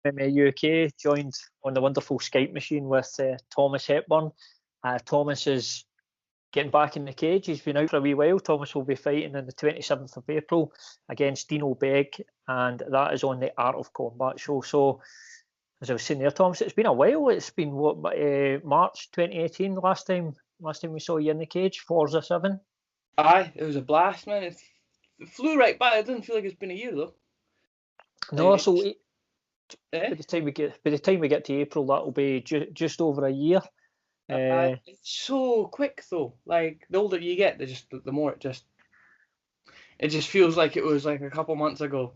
MMA UK, joined on the wonderful Skype machine with Thomas Hepburn. Thomas is getting back in the cage. He's been out for a wee while. Thomas will be fighting on the 27th of April against Dino Begg, and that is on the Art of Combat show. So, as I was saying there, Thomas, it's been a while. It's been March 2018 last time we saw you in the cage, Forza 7. Aye, it was a blast, man. It flew right by. It doesn't feel like it's been a year though. No, so by the time we get to April, that'll be just over a year. It's so quick though. Like the older you get, the more it just feels like it was like a couple months ago.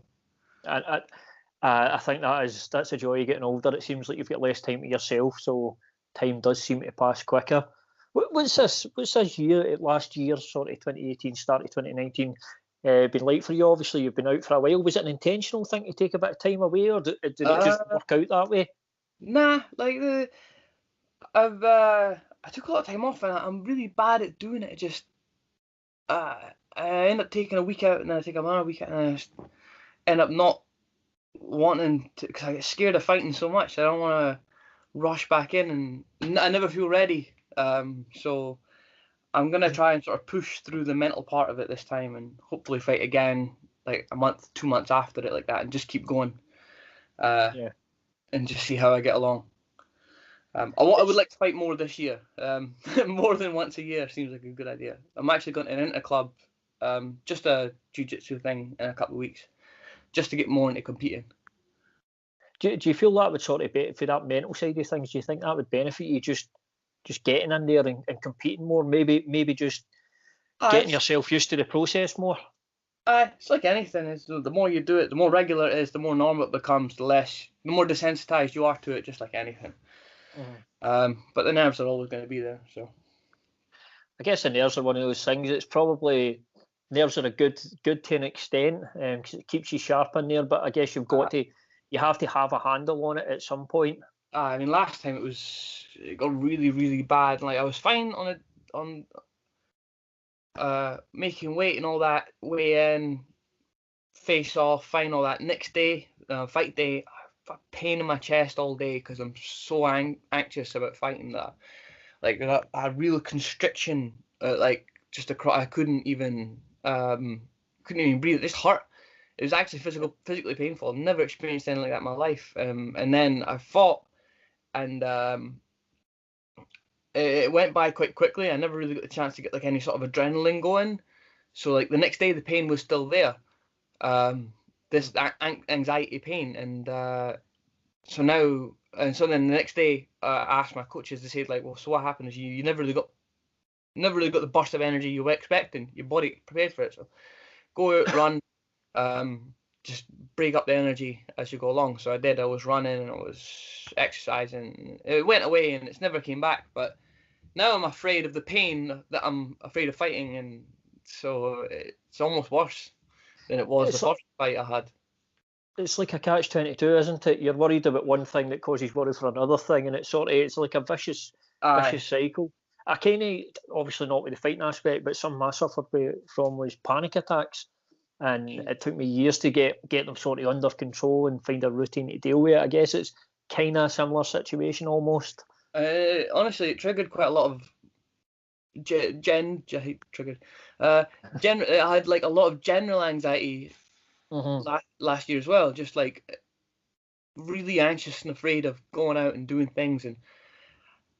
I think that's a joy of getting older. It seems like you've got less time to yourself, so time does seem to pass quicker. What's this year, last year, sort of 2018, start of 2019, been like for you? Obviously, you've been out for a while. Was it an intentional thing to take a bit of time away, or did it just work out that way? Nah, like I took a lot of time off, and I'm really bad at doing it. I end up taking a week out, and then I take another week out, and I just end up not wanting to, because I get scared of fighting so much. I don't want to rush back in, and I never feel ready. So I'm gonna try and sort of push through the mental part of it this time, and hopefully fight again like a month, 2 months after it, like that, and just keep going. And just see how I get along. I would like to fight more this year. More than once a year seems like a good idea. I'm actually going to enter a club, just a jiu-jitsu thing in a couple of weeks, just to get more into competing. Do you feel that would sort of be for that mental side of things? Do you think that would benefit you just getting in there and competing more? Maybe just getting yourself used to the process more. It's like anything. It's the more you do it, the more regular it is, the more normal it becomes. The more desensitized you are to it, just like anything. But the nerves are always going to be there. So I guess the nerves are one of those things. It's probably nerves are a good to an extent, because it keeps you sharp in there. But I guess you have to have a handle on it at some point. I mean, last time it got really, really bad. Like I was fine on making weight and all that, weigh in, face off, fine, all that. Next day, fight day, I have a pain in my chest all day because I'm so anxious about fighting that. Like I had real constriction, like just across. I couldn't even breathe. It just hurt. It was actually physically painful. I've never experienced anything like that in my life. And then I fought, and it went by quite quickly. I never really got the chance to get like any sort of adrenaline going. So like the next day, the pain was still there. This anxiety pain, and so then the next day, I asked my coaches. They said like, well, so what happened is you never really got the burst of energy you were expecting. Your body prepared for it. So go out, run, just break up the energy as you go along. So I did. I was running and I was exercising. It went away and it's never came back. But now I'm afraid of the pain that I'm afraid of fighting, and so it's almost worse than it was the first fight I had. It's like a catch-22, isn't it? You're worried about one thing that causes worry for another thing, and it's like a vicious cycle. I kind of, obviously not with the fighting aspect, but something I suffered from was panic attacks, and it took me years to get them sort of under control and find a routine to deal with it. I guess it's kind of a similar situation almost. Honestly, it triggered quite a lot of I had like a lot of general anxiety last year as well, just like really anxious and afraid of going out and doing things, and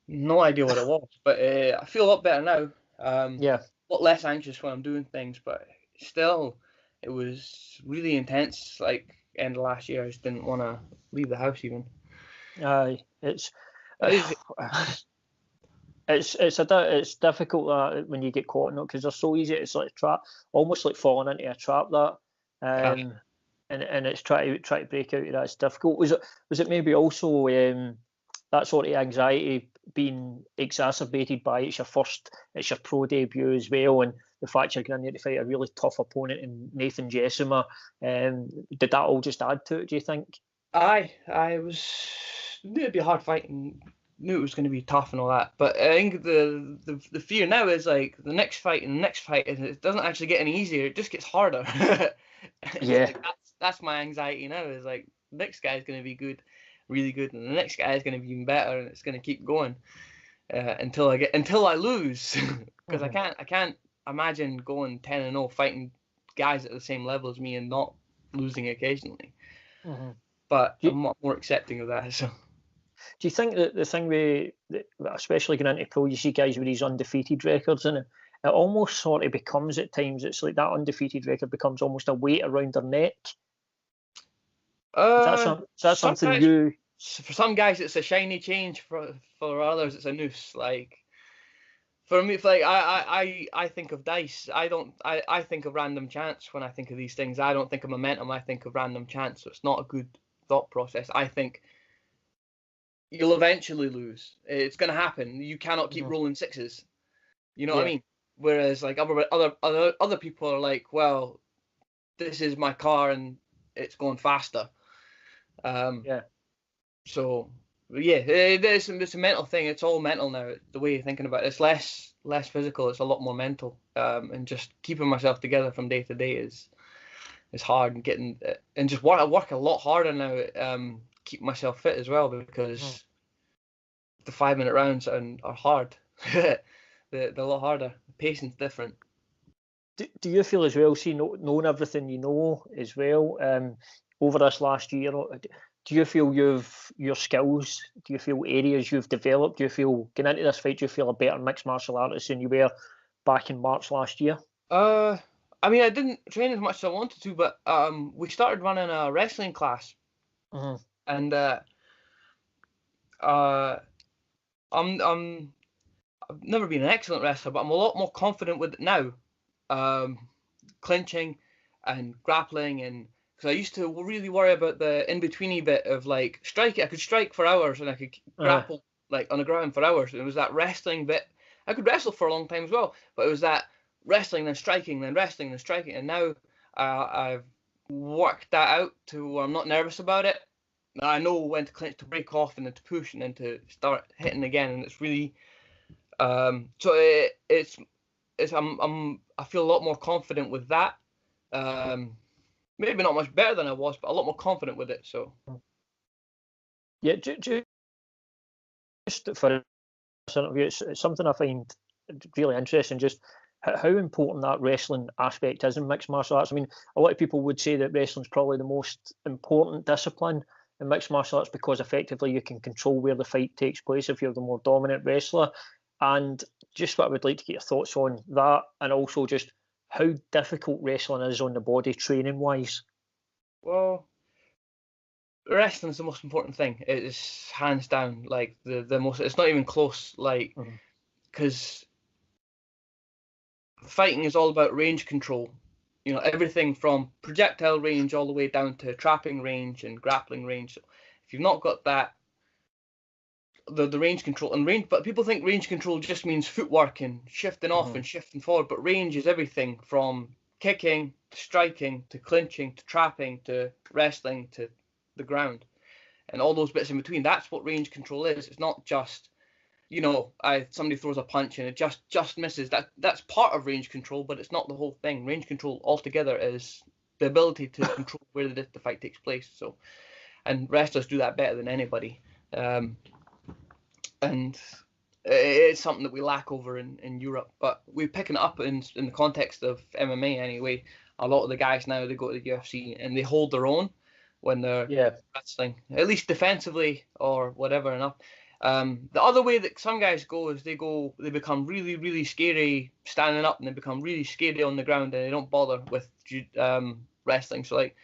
no idea what it was. But I feel a lot better now. A lot less anxious when I'm doing things, but still, it was really intense. Like end of last year, I just didn't want to leave the house even. It's difficult when you get caught in it, because they're so easy. It's like a trap, almost like falling into a trap. And it's try to break out of that. It's difficult. Was it maybe also that sort of anxiety being exacerbated by it's your pro debut as well, and the fact you're going to need to fight a really tough opponent in Nathan Jessima? Did that all just add to it, do you think? I knew it'd be a hard fight and knew it was going to be tough and all that, but I think the fear now is like the next fight and it doesn't actually get any easier, it just gets harder. Yeah. Like that's my anxiety now, is like the next guy is going to be good, really good, and the next guy is going to be even better, and it's going to keep going until I lose, because I can't imagine going 10-0 fighting guys at the same level as me and not losing occasionally. But I'm more accepting of that. So. Do you think that the thing especially going into pro, you see guys with these undefeated records, and it almost sort of becomes at times, it's like that undefeated record becomes almost a weight around their neck? Is that something guys, for some guys, it's a shiny change. For others, it's a noose. Like for me, like I think of dice. I think of random chance when I think of these things. I don't think of momentum. I think of random chance. So it's not a good thought process. I think you'll eventually lose. It's going to happen. You cannot keep rolling sixes. You know what I mean? Whereas like other people are like, well, this is my car and it's going faster. So yeah, it's a mental thing. It's all mental now. The way you're thinking about it, it's less physical. It's a lot more mental. And just keeping myself together from day to day is hard, and getting and just I work a lot harder now. Keep myself fit as well, because the 5-minute rounds are hard. They're a lot harder. The pacing's different. Do you feel as well, see, knowing everything you know as well, over this last year, do you feel your skills, do you feel areas you've developed, do you feel going into this fight, do you feel a better mixed martial artist than you were back in March last year? I mean, I didn't train as much as I wanted to, but we started running a wrestling class, and I've never been an excellent wrestler, but I'm a lot more confident with it now. Clinching and grappling, and because I used to really worry about the in-betweeny bit of like striking. I could strike for hours and I could grapple like on the ground for hours. And it was that wrestling bit. I could wrestle for a long time as well, but it was that wrestling, then striking, then wrestling, then striking. And now I've worked that out to where I'm not nervous about it. Now I know when to clinch, to break off, and then to push, and then to start hitting again. And it's really so I feel a lot more confident with that. Maybe not much better than I was, but a lot more confident with it. So yeah, just for this interview, it's something I find really interesting, just how important that wrestling aspect is in mixed martial arts. I mean, a lot of people would say that wrestling is probably the most important discipline in mixed martial arts, because effectively you can control where the fight takes place if you're the more dominant wrestler. And just what I would like to get your thoughts on that, and also just how difficult wrestling is on the body training wise. Well, wrestling's the most important thing. It is hands down like the most. It's not even close. Like, because fighting is all about range control. You know, everything from projectile range all the way down to trapping range and grappling range. So if you've not got that, the range control and range, but people think range control just means footwork and shifting off and shifting forward, but range is everything from kicking to striking to clinching to trapping to wrestling to the ground and all those bits in between. That's what range control is. It's not just, you know, somebody throws a punch and it just misses. That's part of range control, but it's not the whole thing. Range control altogether is the ability to control where the fight takes place. So, and wrestlers do that better than anybody. And it's something that we lack over in Europe, but we're picking it up in the context of MMA anyway. A lot of the guys now, they go to the UFC and they hold their own when they're wrestling, at least defensively or whatever enough. The other way that some guys go is they become really, really scary standing up, and they become really scary on the ground, and they don't bother with wrestling. So like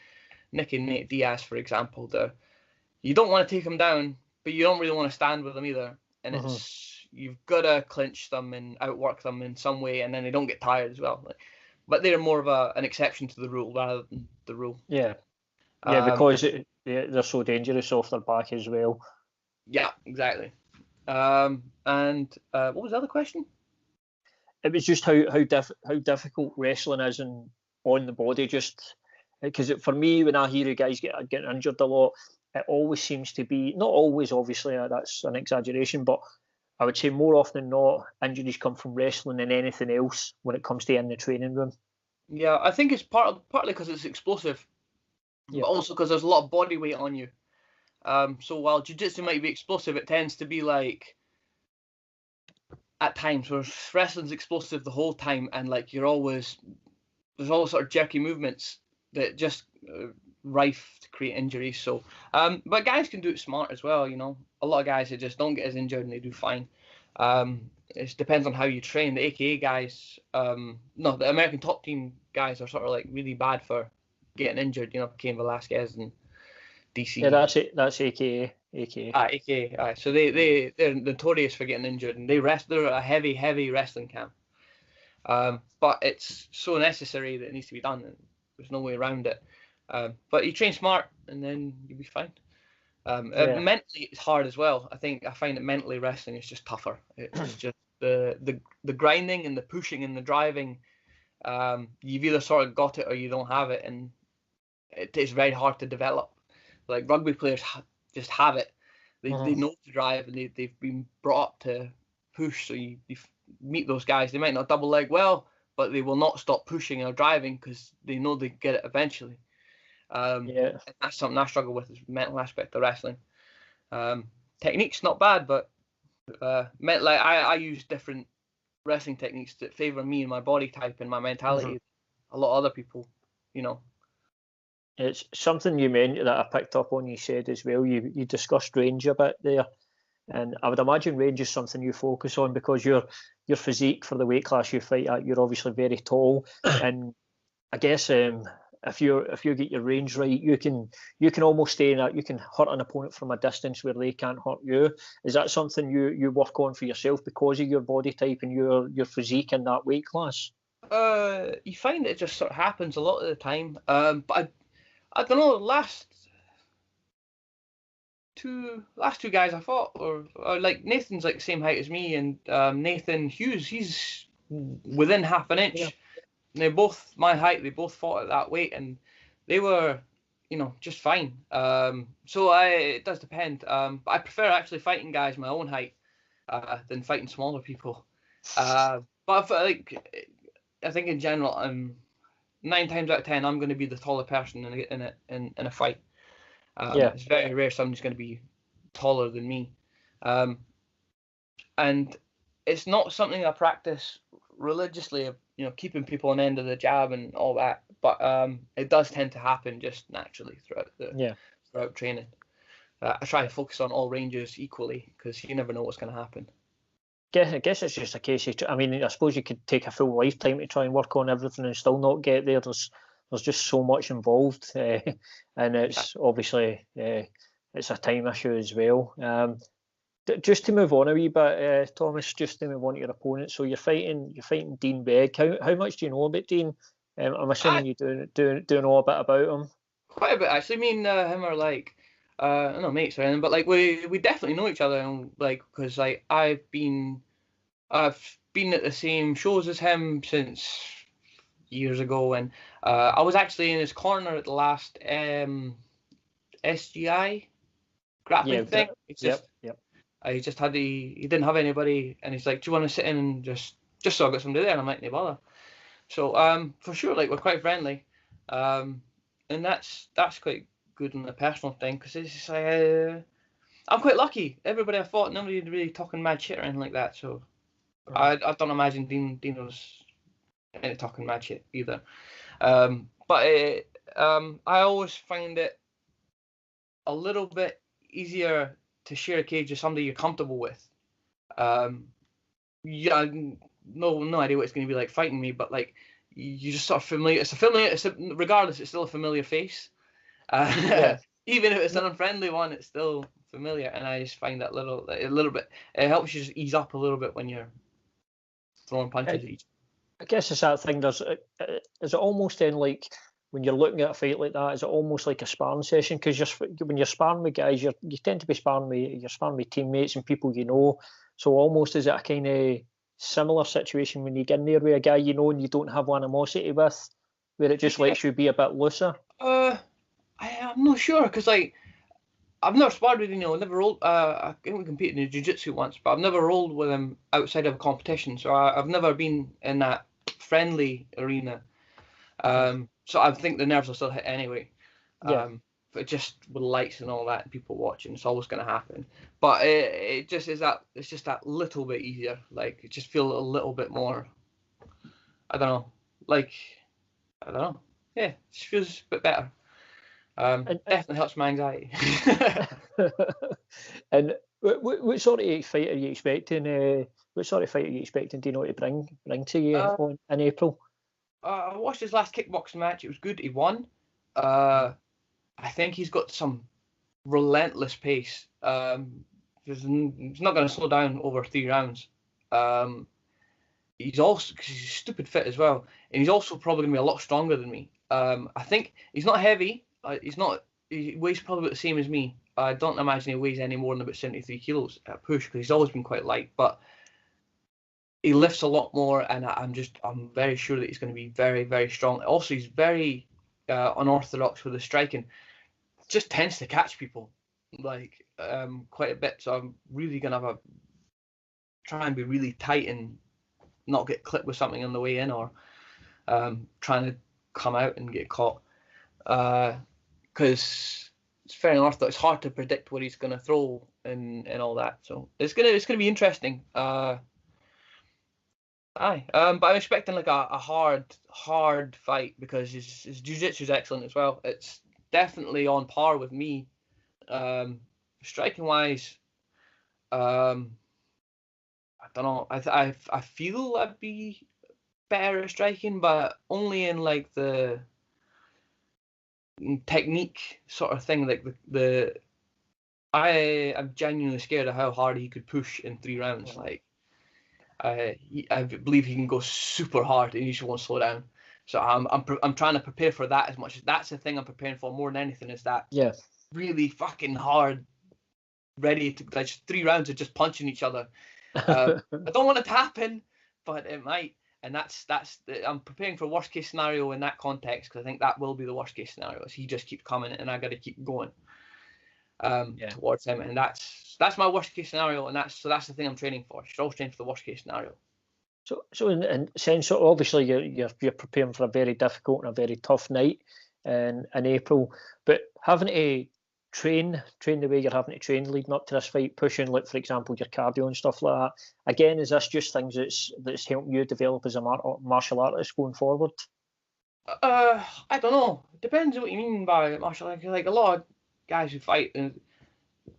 Nick and Nate Diaz, for example, you don't want to take them down, but you don't really want to stand with them either. And you've got to clinch them and outwork them in some way, and then they don't get tired as well. But they're more of an exception to the rule rather than the rule. Yeah, because they're so dangerous off their back as well. Yeah, exactly. And what was the other question? It was just how difficult wrestling is on the body. Just because for me, when I hear guys getting injured a lot, it always seems to be, not always, obviously, that's an exaggeration, but I would say more often than not, injuries come from wrestling than anything else when it comes to in the training room. Yeah, I think it's partly because it's explosive. Yeah. but also because there's a lot of body weight on you. So while jiu-jitsu might be explosive, it tends to be like at times where wrestling's explosive the whole time, and like there's all sort of jerky movements that just rife to create injuries. So, but guys can do it smart as well. You know, a lot of guys that just don't get as injured and they do fine. It depends on how you train. The AKA guys, no, the American Top Team guys are sort of like really bad for getting injured. You know, Cain Velasquez and DC. Yeah, that's it. That's AKA. AKA. So they're notorious for getting injured, and they're a heavy wrestling camp. But it's so necessary that it needs to be done, and there's no way around it. But you train smart, and then you'll be fine. Mentally, it's hard as well. I find that mentally wrestling is just tougher. It's just the grinding and the pushing and the driving. You've either sort of got it or you don't have it, and it is very hard to develop. Like rugby players just have it. They know to drive, and they've been brought up to push. So you meet those guys. They might not double leg well, but they will not stop pushing or driving because they know they get it eventually. And that's something I struggle with, is the mental aspect of wrestling. Technique's not bad, but like I use different wrestling techniques that favour me and my body type and my mentality. A lot of other people, you know. It's something you meant that I picked up on. You said as well. You discussed range a bit there, and I would imagine range is something you focus on because your physique for the weight class you fight at, you're obviously very tall, and I guess if you get your range right, you can almost stay in that. You can hurt an opponent from a distance where they can't hurt you. Is that something you work on for yourself because of your body type and your physique in that weight class? You find it just sort of happens a lot of the time. But I don't know. Last two guys I fought, or like Nathan's like the same height as me, and Nathan Hughes, he's within half an inch. Yeah. They're both my height. They both fought at that weight, and they were, you know, just fine. So it does depend. But I prefer actually fighting guys my own height than fighting smaller people. But I think in general, 9 times out of 10, I'm going to be the taller person in a fight. It's very rare somebody's going to be taller than me. And it's not something I practice religiously, you know, keeping people on the end of the jab and all that. But it does tend to happen just naturally throughout training. I try to focus on all ranges equally because you never know what's going to happen. I guess it's just a case of, I mean, I suppose you could take a full lifetime to try and work on everything and still not get there. There's just so much involved, and it's obviously it's a time issue as well. Just to move on a wee bit, Thomas, just to move on to your opponent. So you're fighting Dean Begg. How much do you know about Dean? I'm assuming you do know a bit about him. Quite a bit, actually. Me and him are like, I don't know, mates or anything, but like we definitely know each other, and like because like I've been at the same shows as him since years ago, and I was actually in his corner at the last SGI grappling thing. He just had he didn't have anybody, and he's like, "Do you want to sit in and just so I got somebody there?" And I'm like, "No bother." So for sure, like we're quite friendly, and that's quite good in a personal thing because it's just like I'm quite lucky. Everybody I fought, nobody really talking mad shit or anything like that. So I don't imagine Dean was any talking mad shit either. But I always find it a little bit easier to share a cage with somebody you're comfortable with. No idea what it's going to be like fighting me, but like you just sort of familiar. Regardless, it's still a familiar face. Even if it's an unfriendly one, it's still familiar, and I just find that a little bit. It helps you just ease up a little bit when you're throwing punches at each. I guess it's that thing. Is it almost then like when you're looking at a fight like that? Is it almost like a sparring session? Because when you're sparring with guys, you tend to be sparring with teammates and people you know. So almost is it a kind of similar situation when you get in there with a guy you know and you don't have animosity with, where it just lets you be a bit looser? I'm not sure because like I've never sparred with I never rolled. I think we competed in jiu-jitsu once, but I've never rolled with him outside of a competition. So I've never been in that friendly arena. So I think the nerves will still hit anyway. Yeah. But just with lights and all that, and people watching, it's always going to happen. But it just is that it's just that little bit easier. Like it just feels a little bit more. I don't know. Like I don't know. Yeah, it just feels a bit better. Definitely helps my anxiety. And what sort of fight are you expecting? What sort of fight are you expecting? Do you know to bring to you in April? I watched his last kickboxing match. It was good. He won. I think he's got some relentless pace. He's not going to slow down over 3 rounds. He's also cause he's stupid fit as well, and he's also probably going to be a lot stronger than me. I think he's not heavy. He weighs probably about the same as me. I don't imagine he weighs any more than about 73 kilos at a push because he's always been quite light. But he lifts a lot more, and I'm very sure that he's going to be very, very strong. Also, he's very unorthodox with his striking. Just tends to catch people like quite a bit. So I'm really going to try and be really tight and not get clipped with something on the way in, or trying to come out and get caught. Because it's very unorthodox. It's hard to predict what he's going to throw and all that. So it's gonna be interesting. But I'm expecting like a hard fight because his jiu-jitsu is excellent as well. It's definitely on par with me. Striking wise, I don't know. I feel I'd be better at striking, but only in like the technique sort of thing. Like I'm genuinely scared of how hard he could push in 3 rounds. Like I believe he can go super hard and he just won't slow down. So I'm trying to prepare for that as much. That's the thing I'm preparing for more than anything. Is that really fucking hard, ready to like just 3 rounds of just punching each other. I don't want it to happen, but it might. And I'm preparing for worst case scenario in that context because I think that will be the worst case scenario. Is he just keeps coming and I got to keep going towards him, and that's my worst case scenario, and that's the thing I'm training for. You should always train for the worst case scenario. So in sense, so obviously you're preparing for a very difficult and a very tough night in April, but having to train the way you're having to train leading up to this fight, pushing, like for example your cardio and stuff like that. Again, is this just things that's helping you develop as a martial artist going forward? I don't know. It depends on what you mean by martial arts. Like a lot of guys who fight and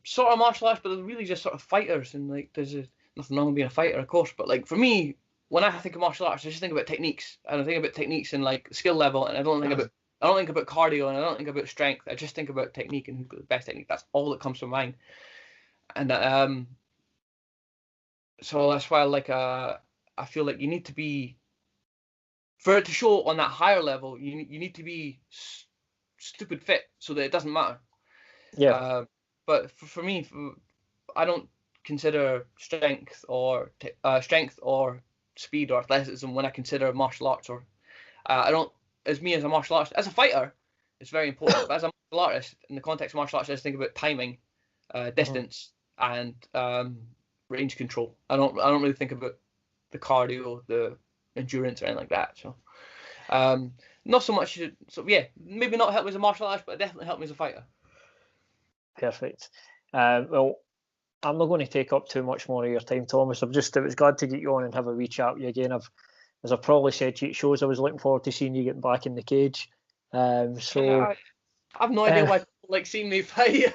sort of martial arts, but they're really just sort of fighters. And like there's nothing wrong with being a fighter, of course. But like for me, when I think of martial arts, I just think about techniques. I don't think about techniques and like skill level, and I don't think about cardio, and I don't think about strength. I just think about technique and who's got the best technique. That's all that comes to mind. And so that's why I feel like you need to be, for it to show on that higher level, you need to be stupid fit so that it doesn't matter. Yeah. But for me, I don't consider strength or speed or athleticism when I consider martial arts. Or I don't, as a martial artist, as a fighter, it's very important. But as a martial artist, in the context of martial arts, I just think about timing, distance, and range control. I don't really think about the cardio, the endurance, or anything like that. So not so much. So yeah, maybe not help me as a martial artist, but definitely help me as a fighter. Perfect. Well, I'm not going to take up too much more of your time, Thomas. It was glad to get you on and have a wee chat with you again. As I've probably said to you, it shows I was looking forward to seeing you getting back in the cage. So I've no idea why people like seeing me fight.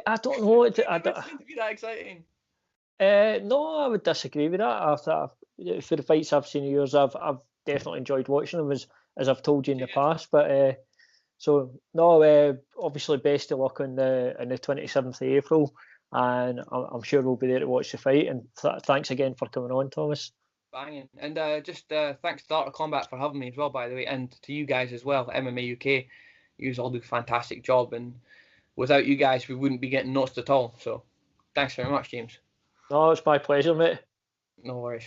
I don't know. It doesn't seem to be that exciting. No, I would disagree with that. For the fights I've seen of yours, I've definitely enjoyed watching them, as I've told you in the past. But so no, obviously best of luck on the 27th of April, and I'm sure we'll be there to watch the fight. And thanks again for coming on, Thomas. Banging. And just thanks to Art of Combat for having me as well, by the way, and to you guys as well, MMA UK. You all do a fantastic job, and without you guys, we wouldn't be getting noticed at all. So thanks very much, James. No, it's my pleasure, mate. No worries.